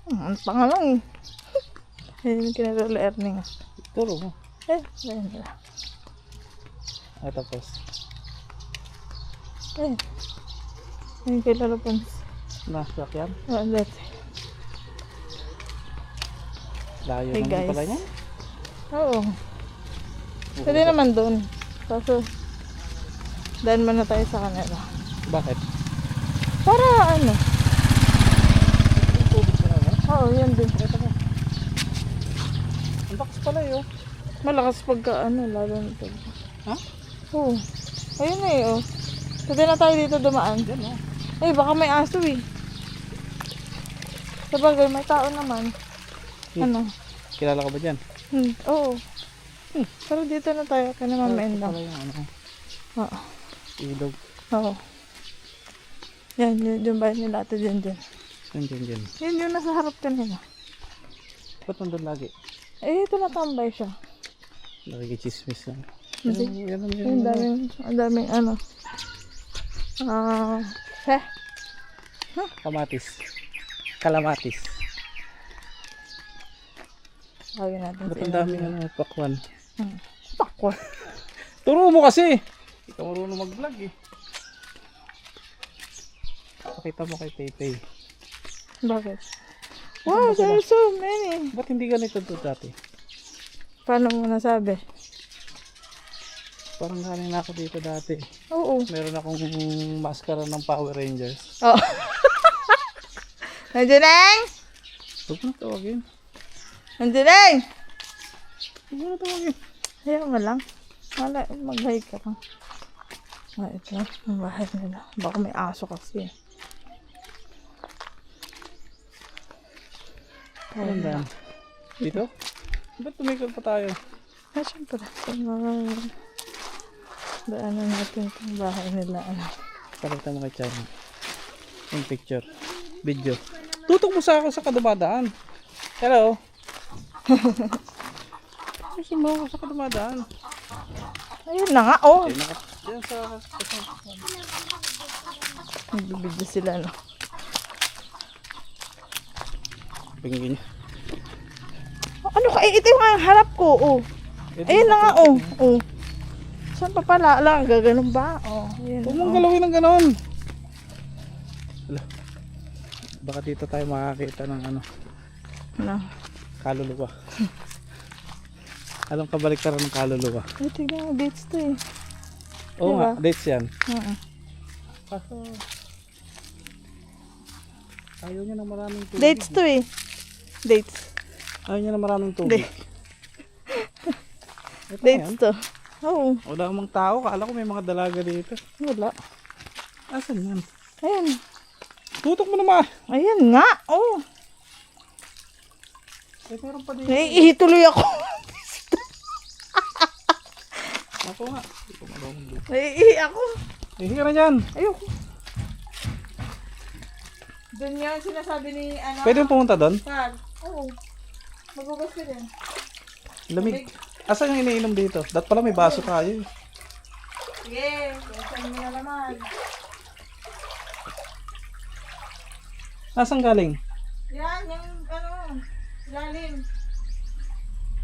Ang pangalang eh. Ayun yung kinarolo earning. Turo mo. Ganyan nila. Tapos. Ayun kay Lolo Pons. Nasyak yan. Oo, dati. Layo Hey, naman guys. pala niya. Oo. Pwede naman doon. Kaso, daan muna tayo sa kanila. Bakit? Para ano? Yung tubig na naman. Oo, yan din. Ito mo. Ang lakas pala yun. Malakas pagka ano, lalo nito. Ha? Oo. Ayun na eh, oh. Pwede na tayo dito dumaan. Yan o. Ay, baka may aso eh. Sabagay, may tao naman. Ano? Kilala ka ba dyan? Oo. Pero dito na tayo, kaya naman maendang. Ito pala yung ano. Oo. Ilog. Oo. Yan, yung bayan nila ate dyan. Dyan. Yun yung nasa harap kanila. Ba't nandun lagi? Eh, ito natambay siya. Nakikichismis lang. Hindi. Yan. Ang daming ano. Kamatis. Kalamatis. Tawagin natin Ba't ang daming ano, pakwan? Pakwan. Turo mo kasi! Hindi ka marunong mag-vlog eh. Pakita mo kay Taytay. Bakit? Wow, there's so many. Ba't hindi ganito to dati? Paano mo nasabi? Parang galing na ako dito dati. Oo. Meron akong maskara ng Power Rangers. Oh. Nandiyan! Huwag mo na tawagin. Nandiyan! Huwag mo na tawagin. Hayaan mo lang. Mag-hi ka lang. Ito. Ang bahay nila. Baka may aso kasi. Ano ba? Dito? Ba't tumikot pa tayo? Siyempre. Daanan natin itong bahay nila. Pakita mo kay China. Yung picture. Video. Tutok mo sa ako sa kadumadaan. Hello? Gusto mo ako sa kadumadaan. Ayun na nga, oh. Diyan sa... Nagbibidyo sila, no? Pingin niya. Ano ka? Ito yung harap ko, oh. Ayun na nga, oh. Oh. Saan pa pala? Ala, gaganon ba? Oh, ayun. Huwag mong galawin ng ganon. Wala. Baka dito tayo makakita ng ano, No. kaluluwa. Anong kabaliktaran ng kaluluwa? Ay, tignan mo, dates to eh. Oo Diba? nga, dates yan. Oo. Kaso, ayaw niya ng maraming tubig. Dates to eh. Dates. Ayaw niya ng maraming tubig. Ito na Dates yan. to. Oo. Wala namang tao, kala ko may mga dalaga dito. Wala. Asan yan? Ayun. Tutok mo naman! Ayun nga. Oh. Eh, meron pa dito. Naiihituloy ako. Ako nga. Hindi ko marunong dito. Naiihi ako. Eh, higa na dyan. Ayoko. Doon yan sinasabi ni ano. Pwede yung pumunta doon? Par. Oo. Magugas ka din. Lamig. Asan yung iniinom dito? Dat pala may baso tayo eh. Sige. Saan mo na naman. Nasaan galing? Yan. Yung ano. Lalim.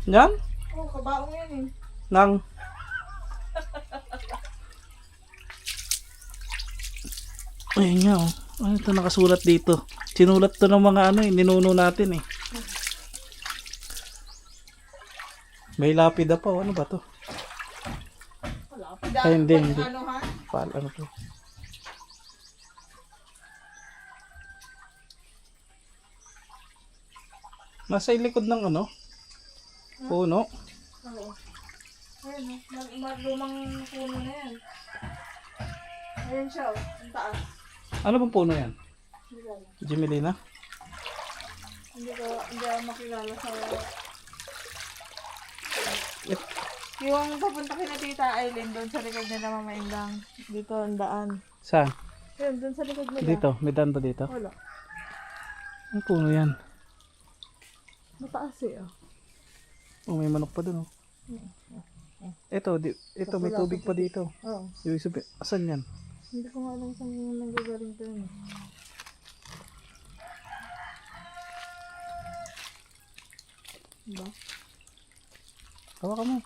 Yan? Oh, kabaong yan eh. Nang... Ayun nga oh. Ano ito nakasulat dito? Sinulat to ng mga ano eh, ninuno natin eh. May lapida pa oh. Ano ba to? Wala. Ay, hindi. Ano ha? Ano to? Nasa ilikod ng ano? Puno. Oo. Ayun oh. Lumang puno na yan. Ayun siya oh. Ang taas. Ano bang puno yan? Hindi ko alam. Jimelina? Hindi ako makilala sa... Yung papunta kina Tita Aileen doon sa likod nila Mamaindang. Dito ang daan. Saan? Ayun, doon sa likod nila. Dito? May daan ba dito? Wala. Ang puno yan. Mataas eh oh. Oh, may manok pa dun oh. Ito, ito may tubig pa dito. Oo. Yung sabi, asan yan? Hindi ko nga alam saan yung nanggagaling to yun. Ba? Hawakan mo.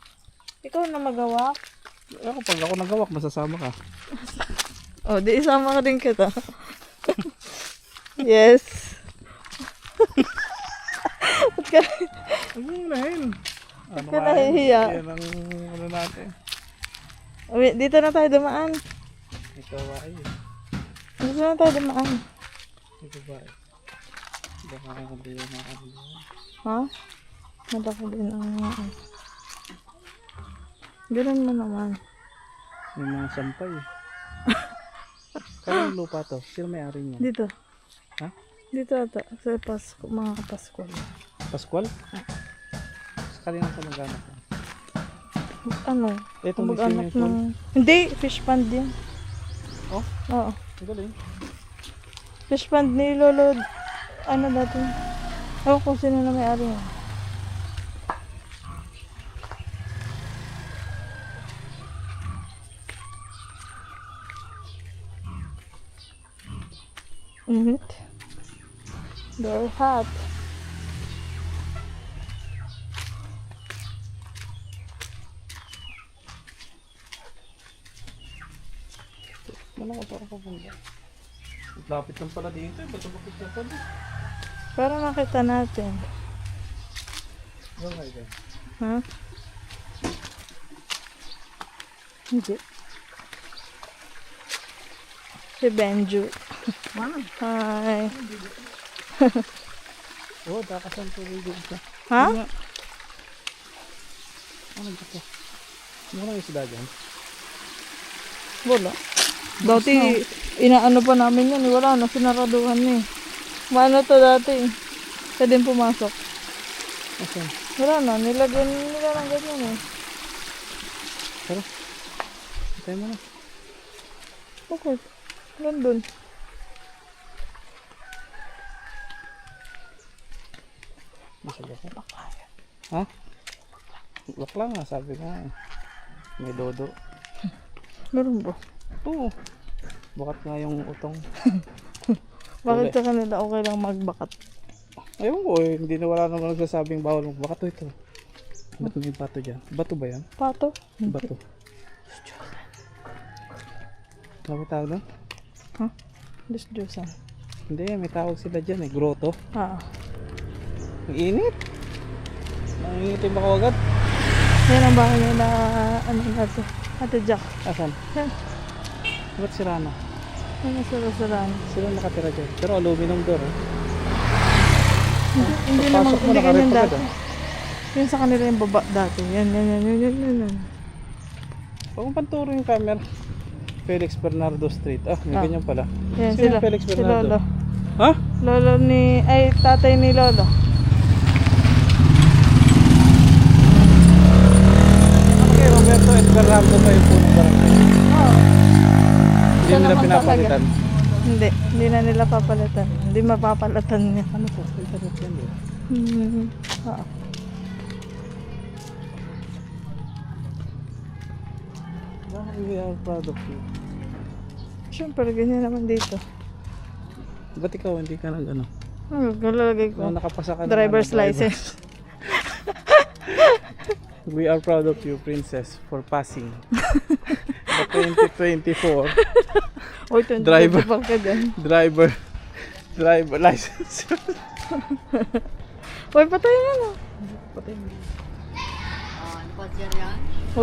Ikaw na magawa? Ako, pag ako nagawak, masasama ka. Oh, di isama ka din kita. Yes. Ba't ka, Ano mo nahin? ba't ka nahihiya? Yan ang ano natin. Uy, dito na tayo dumaan. Ito ba ay? Dito na tayo dumaan. Ito ba ay? Baka hindi na ano. Ha? Madaki din ang... Ganun mo naman. May mga sampay. Kaya yung lupa to? Sino may-ari niya? Dito. Ha? Dito ata. Sa Pasko, mga Pasko. Pascual? Sa kanina ka nag-anak ka. Ano? Ito may Mag-anak swimming pool. ng... Hindi, fish pond din. Oh, Oo. ang galing. Fish pond ni Lolo. Ano dati? Ewan kung sino na may-ari niya. Init. Very hot. Ano ka parang papunta? Lapit lang pala dito. Ba't bakit na pala? Para makita natin. Ano nga ito? Ha? Hindi. Si Benju. Hi. Oo, dakasan po rin dito. Ha? Ano dito? Ano lang yung sila dyan? Wala. Dati, inaano pa namin yan. Wala na, sinaraduhan na eh. Maano to dati eh. Siya din pumasok. Asan? Wala na, nilagyan nila ng ganyan eh. Tara. Tayo mo na. Bakit? Nandun. Nasa baka. Ha? Bakla nga, sabi ko nga. May dodo. Meron ba? Oo. Bakat nga yung utong. Bakit sa kanila okay lang magbakat? Ayun ko eh, hindi na wala naman nagsasabing bawal magbakat ito. Ba't may bato dyan? Bato ba yan? Pato? Bato. Ano may tawag doon? Ha? Diyos Diyosan. Hindi, may tawag sila dyan eh. Grotto. Ah. Ang init. Ang init yung baka agad. Yan ang bahay nila, ano natin, Ate Jack. Asan? Yan. Ba't sira na? Yan ang sarang. Sila nakatira dyan. Pero aluminum door eh. Hindi naman, Pagpasok mo, hindi ganyan nakarepagad, dati. Yun sa kanila yung baba dati. Yan. Huwag mong panturo yung camera. Felix Bernardo Street. Ah, may Ah. ganyan pala. Yan Sino sila. Felix Si Bernardo? Lolo. Ha? Lolo ni, ay tatay ni Lolo. Okay, Roberto S. Bernardo pa yung punong barangay. Oo. Hindi Siya nila naman pinapalitan. Hindi na nila papalitan. Hindi mapapalitan niya. Ano po? Internet yan eh. Oo. We are proud of you. Siyempre, ganyan naman dito. Ba't ikaw hindi ka nag ano? Galalagay ko. Nung nakapasa ka ng Driver's ano, driver. license. We are proud of you, Princess, for passing the 2024 Uy, 20 Driver. ka dyan. driver license. Uy, patay na no. Patay mo. Ano pa siya yan?